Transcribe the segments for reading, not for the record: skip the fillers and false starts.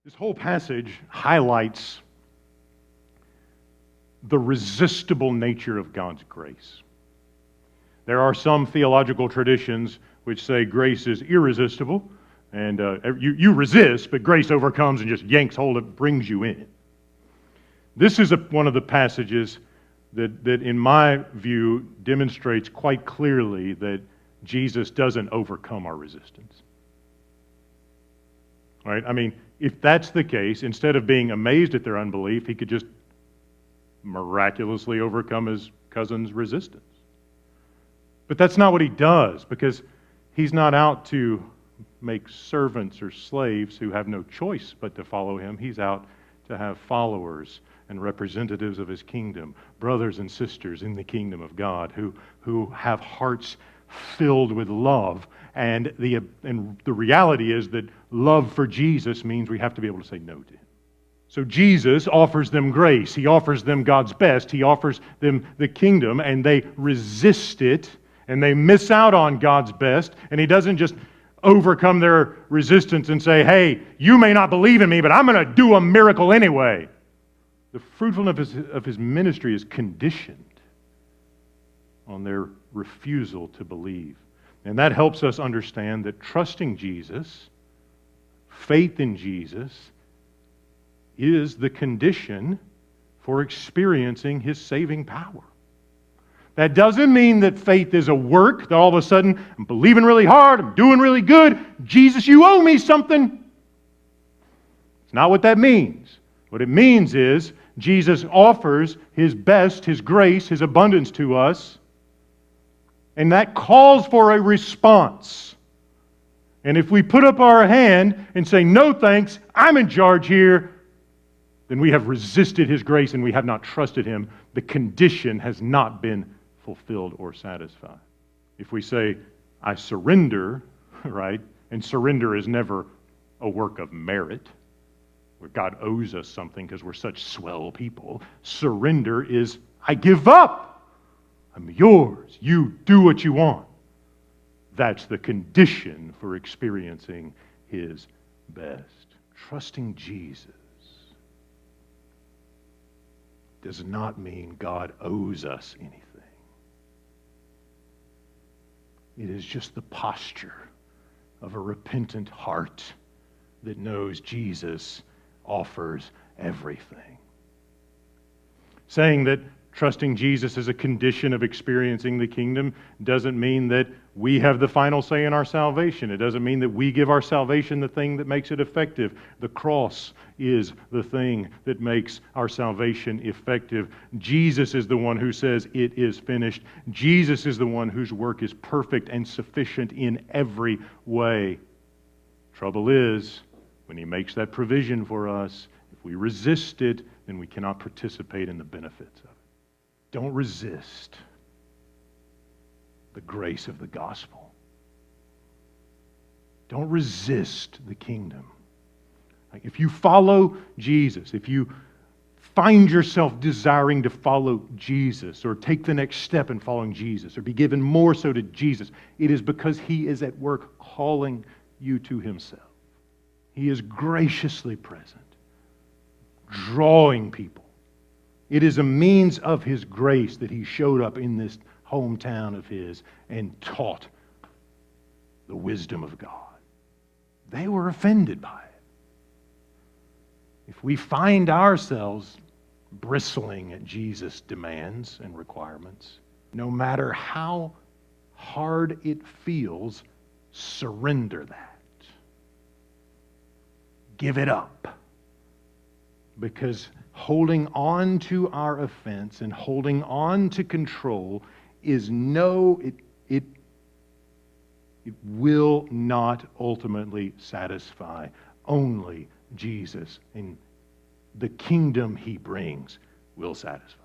This whole passage highlights the resistible nature of God's grace. There are some theological traditions which say grace is irresistible, and you resist, but grace overcomes and just yanks hold of it, brings you in. This is one of the passages that in my view demonstrates quite clearly that Jesus doesn't overcome our resistance. Right? I mean, if that's the case, instead of being amazed at their unbelief, he could just miraculously overcome his cousin's resistance. But that's not what he does, because he's not out to make servants or slaves who have no choice but to follow him. He's out to have followers and representatives of his kingdom, brothers and sisters in the kingdom of God who have hearts filled with love. And the reality is that love for Jesus means we have to be able to say no to him. So Jesus offers them grace. He offers them God's best. He offers them the kingdom, and they resist it, and they miss out on God's best. And he doesn't just overcome their resistance and say, hey, you may not believe in me, but I'm going to do a miracle anyway. The fruitfulness of his ministry is conditioned on their refusal to believe. And that helps us understand that trusting Jesus, faith in Jesus, is the condition for experiencing his saving power. That doesn't mean that faith is a work, that all of a sudden I'm believing really hard, I'm doing really good, Jesus, you owe me something. It's not what that means. What it means is Jesus offers his best, his grace, his abundance to us, and that calls for a response. And if we put up our hand and say, no thanks, I'm in charge here, then we have resisted his grace and we have not trusted him. The condition has not been fulfilled or satisfied. If we say, I surrender, right? And surrender is never a work of merit, where God owes us something because we're such swell people. Surrender is, I give up. I'm yours. You do what you want. That's the condition for experiencing his best. Trusting Jesus does not mean God owes us anything. It is just the posture of a repentant heart that knows Jesus offers everything. Saying that trusting Jesus is a condition of experiencing the kingdom doesn't mean that we have the final say in our salvation. It doesn't mean that we give our salvation the thing that makes it effective. The cross is the thing that makes our salvation effective. Jesus is the one who says it is finished. Jesus is the one whose work is perfect and sufficient in every way. Trouble is, when he makes that provision for us, if we resist it, then we cannot participate in the benefits of it. Don't resist the grace of the gospel. Don't resist the kingdom. Like if you follow Jesus, if you find yourself desiring to follow Jesus or take the next step in following Jesus or be given more so to Jesus, it is because he is at work calling you to himself. He is graciously present, drawing people. It is a means of his grace that he showed up in this hometown of his and taught the wisdom of God. They were offended by it. If we find ourselves bristling at Jesus' demands and requirements, no matter how hard it feels, surrender that. Give it up. Because holding on to our offense and holding on to control is it will not ultimately satisfy. Only Jesus and the kingdom he brings will satisfy.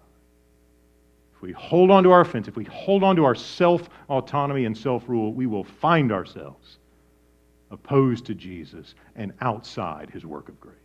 If we hold on to our offense, if we hold on to our self-autonomy and self-rule, we will find ourselves opposed to Jesus and outside his work of grace.